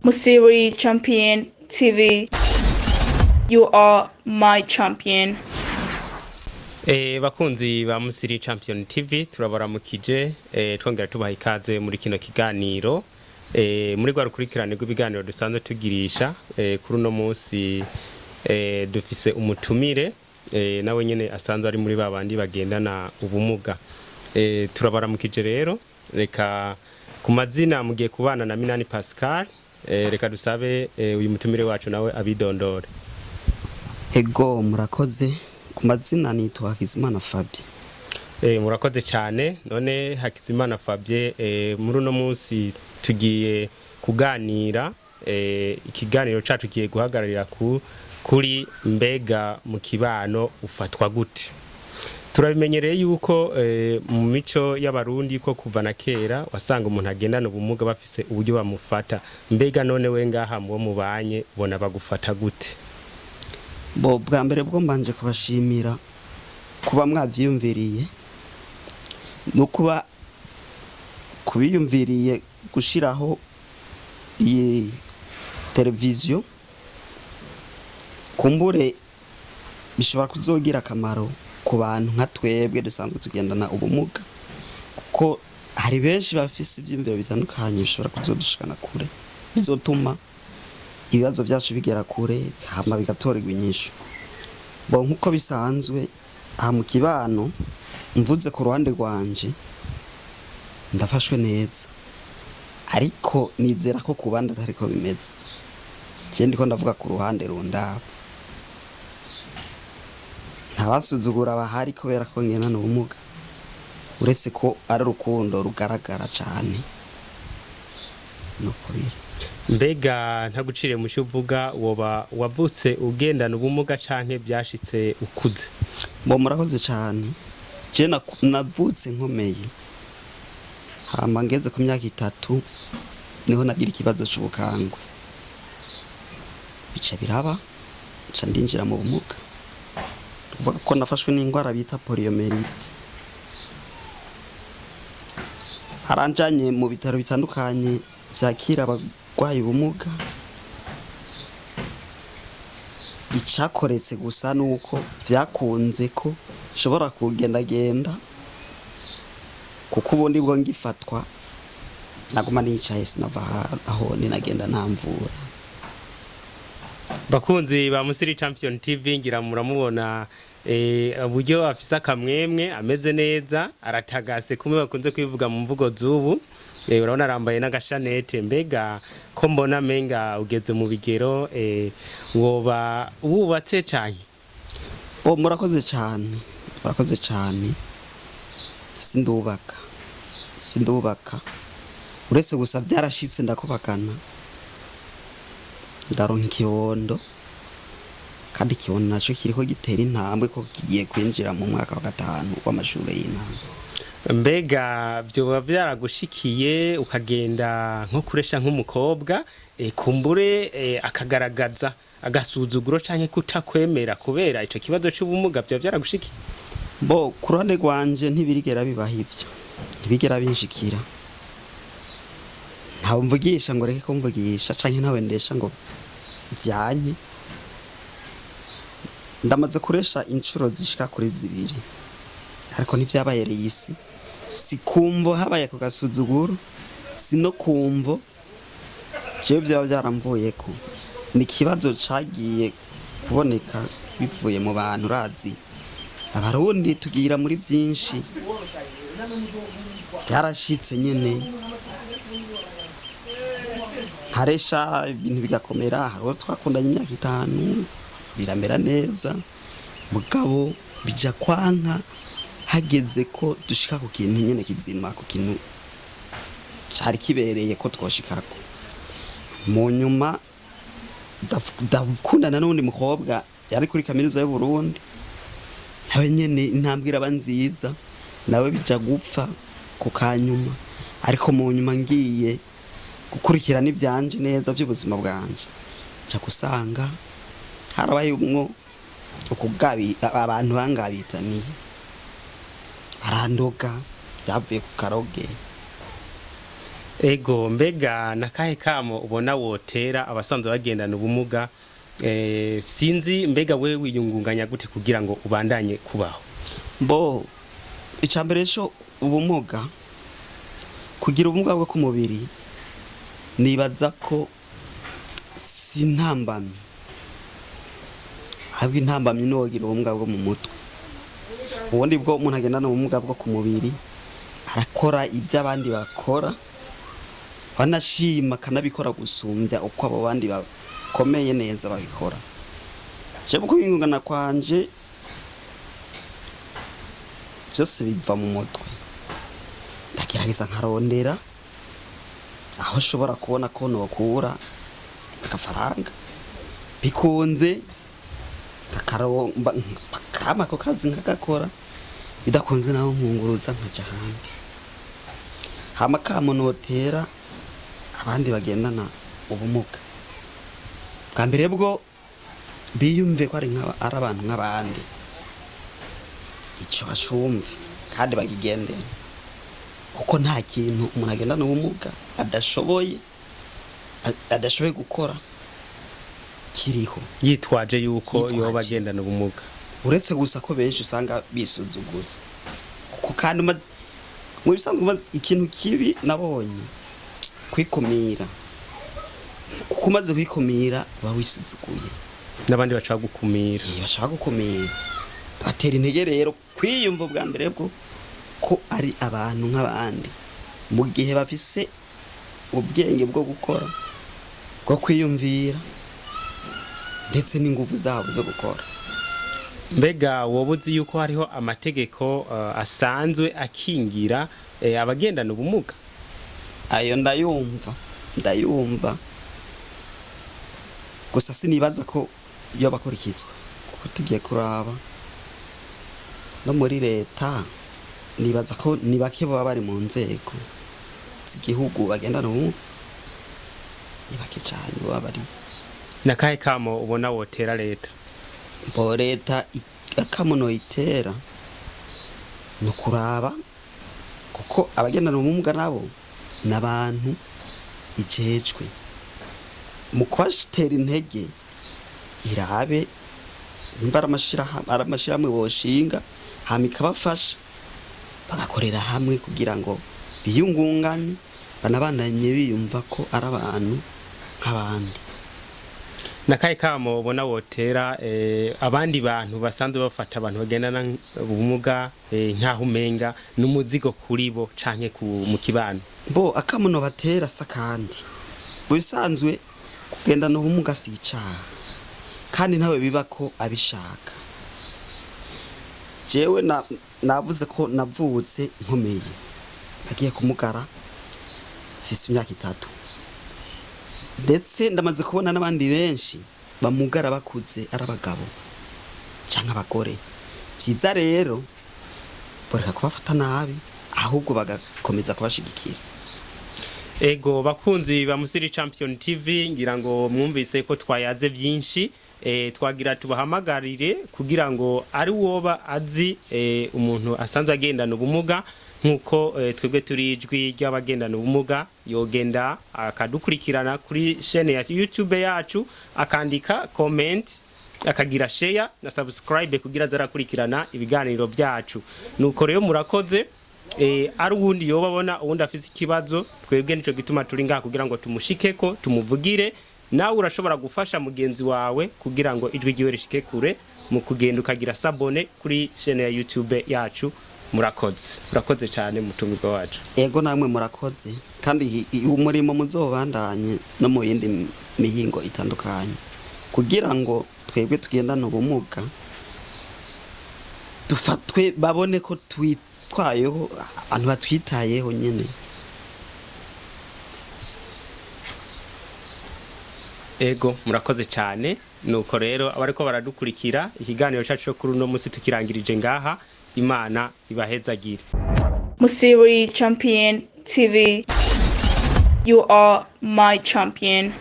Musiri Champion TV. You are my champion. Bakunzi ba Musiri Champion TV turabaramukije twongera tubaha ikaze muri kino kiganiro muri gwa rukurikirane rw'ibiganiro dusanzwe tugirisha kuri uno munsi dufise umutumire nawe nyene asanzwe ari muri babandi bagendana ubumuga turabaramukije rero reka ku mazina mugiye kubana na Minani Pascal reka dusabe uyu mutumire wacu nawe abidondore. Ego murakoze ku mazina nitwa HAKIZIMANA Fabien. Murakoze cyane none HAKIZIMANA Fabien muri uno munsi tugiye kuganira ikiganiro cacu kigiye guhagararira kuri mbega mu kibano ufatwa gute. Turabimenyereye yuko mu mico y'abarundi ko kuva na kera wasanga umuntu agendana ubumuga bafise uburyo bamufata, mbega none we ngaha mu mubanye bona bagufata gute? Bo bwa mbere bwo mbanje kubashimira kuba mwavyiyumviriye no kuba kubiyumviriye gushiraho iyi televiziyo kumbure bishobora kuzogira akamaro ku bantu nka twebwe dusanzwe tugendana ubumuga, kuko hari benshi bafise ivyiyumviro bitandukanye bishobora kuzodushikana kure bizotuma ibibazo byacu bigera kure hama bigatorerwa inyishu. Bo nkuko bisanzwe aha mu kibano mvuze ku ruhande rwanje ndafashwe neza, ariko nizera ko ku bandi atariko bimeze. Je ndiko ndavuga ku ruhande rundaba ntabasuzugura bahari kubera ko ngendana ubumuga, uretse ko ari urukundo rugaragara cyane nuko biri. Mbega ntagucire mu cyuvuga woba wavutse ugendana ubumuga canke byashitse ukuze? Bo murakoze cyane, je navutse nkomeye hama ngeze ku myaka 3 niho nagira ikibazo cy'ubukangwe bica biraba nca ndinjira mu bumuga, tuvuga ko nafashwe n'indwara bita poliomyélite. Haranjanye mu bitaro bitandukanye vyakira abagwayi ubumuga, icakoretse gusa nuko vyakunze ko shobora kugendagenda, kuko ubundi bwo ngifatwa naguma nicaye sinava aho ninagenda ntamvura. Bakunzi ba Musiri Champion TV ngira muramubona uburyo afisa kamwemwe ameze neza aratagase kumwe bakunze kwivuga mu mvugo zubu. Urabona arambaye n'agashanete, mbega ko mbona menga ugeze mu bigero woba wubatse cyane? Oh murakoze cyane, murakoze cyane. Sindubaka uretse gusa byarashitse ndakubakana ndaronka ikibondo, kandi ikibondo naco kiriko gitera intambwe ko kigiye kwinjira mu mwaka wa 5 w'amashuri y'intango. Mbega byo byaragushikiye ukagenda nko kuresha nk'umukobwa kumbure akagaragaza agasuzuguro canke kutakwemera kubera ico kibazo cy'ubumuga byo byaragushikiye? Bo kurande gwanje ntibirigera bibaho ivyo, ntibigera binshikira. Ntawe mvugisha ngo reke ko mvugisha canke ntawe ndesha ngo vyanye. Ndamaze kuresha incuro zishika kuri 2, ariko ntivyabayereye isi. Sikumvo habaye ku gasuzuguro, sino kumvo je byaba byaramvuyeko. Ni kibazo cagiye kuboneka bivuye mu bantu razi abarundi tugira muri byinshi byarashitse nyene haresha ibintu bigakomera. Haro twakundanye imyaka 5 biramera neza, mugabo bija kwanka hageze ko dushika ku kintu nyene kizima, ku kintu cari kibereye ko twoshikako. Mu nyuma ndakundana n'undi mukobwa yari kuri kaminuza y'u Burundi, nawe nyene intambwira banziza, nawe bija gupfa ku kanyuma, ariko mu nyuma ngiye gukurikirana ivyanje neza vy'ubuzima bwanje ca kusanga harabaye umwo ukugabi abantu bangabitaniye barandoga, byavuye ku karoge. Ego mbega nakahe kamo ubona wotera abasanzwe bagendana ubumuga sinzi mbega we wiyungunganya gute kugira ngo ubandanye kubaho? Bo icambere cyo ubumuga kugira ubumuga bwo ku mubiri nibaza ko sintambamye ahubwo intambamye no wogira ubumuga bwo mu mutwe. Ubundi bwo umuntu agendana ubumuga bwo ku mubiri arakora ibyo abandi bakora banashima kanabikora gusumbya uko abo bandi bakomeye neza babikora. Je bukubingana kwanje byose biva mu mutwe, ndagerageza nkarondera aho shobora kubona ko nokura agafaranga bikunze bakama ko kazi nkagakora, bidakunze naho nkunguruza nkaja handi. Hama kamo notera abandi bagendana ubumuga, bwa mbere bwo biyumve ko ari abantu nk'abandi, icyo bashumve kandi bagigendera, kuko nta kintu umuntu agendana ubumuga adashoboye gukora kiriho yitwaje yuko yoba agendana ubumuga. Uretse gusa ko benshi usanga bisuzuguza, kuko kandi mu bisanzwe ikintu kibi nabonye kwikumira, kuko umaze kwikumira uba wisuzuguye n'abandi bashaka gukumira. Bashaka gukumira batera intege rero kwiyumva bwa mbere bwo ko ari abantu nk'abandi, mu gihe bafise ubwenge bwo gukora, bwo kwiyumvira ndetse n'ingufu zabo zo gukora. Mbega wobuzi yuko hariho amategeko asanzwe akingira abagendana ubumuga? Ayo ndayumva gusa sinibaza ko iyo bakurikizwa, kuko tugiye kuraba no muri leta nibaza ko ni bake baba bari mu nzego z'igihugu bagendana ubumuga, ni bake cyane baba bari. Nakahe kamo ubona wotera leta? Bo leta akamuno itera no kuraba, kuko abagendana ubumuga nabo n'abantu ijejwe mu kwashitera intege, irabe nimba aramashirahamwe boshinga hama ikabafasha bagakorera hamwe kugira ngo biyungunganye banabandanye biyumva ko ari abantu nk'abandi. Nakahe kamo ubona wotera abandi bantu basanzwe bafata abantu bagendana ubumuga nkaho umenga n'umuzigo kuri bo canke mu kibano? Bo akamuno batera sakandi bisanzwe kugendana ubumuga si icaha, kandi ntawe biba ko abishaka. Jewe navuze ko navutse nkomeye, nagiye kumugara mfise imyaka 3, ndetse ndamaze kubona n'abandi benshi bamugara bakuze ari abagabo canke abagore. Vyiza rero boreka kubafata nabi, ahubwo bagakomeza kubashigikira. Ego bakunzi ba Musiri Champion TV, ngira ngo mwumvise ko twayaze byinshi, twagira tubahamagarire kugira ngo ari woba azi umuntu asanzwe agendana ubumuga nkuko twebwe turi ijwi ry'abagendana ubumuga, yogenda akadukurikirana kuri chaîne ya YouTube yacu, akandika comment, akagira share na subscribe kugira zarakurikirana ibiganiro byacu. Nuko rero murakoze. Ari uwundi yobabona uwundi afise ikibazo, twebwe nico gituma turi ngaha kugira ngo tumushikeko, tumuvugire. Nawe urashobora gufasha mugenzi wawe kugira ngo ijwi ryiwe rishike kure mu kugenda ukagira sabone kuri chaîne ya YouTube yacu. Murakoze cyane mutumirwa wacu. Ego namwe murakoze, kandi umurimo muzobandanye no mu yindi mihingo itandukanye kugira ngo twebwe tugendana ubumuga dufatwe, babone ko twitwayeho, abantu batwitayeho nyene. Ego murakoze cyane. Nuko rero abariko baradukurikira ikiganiro cyacu cyo kuri uno musi tukirangirije ngaha. Imana ibahezagire. Musiri Champion TV, you are my champion.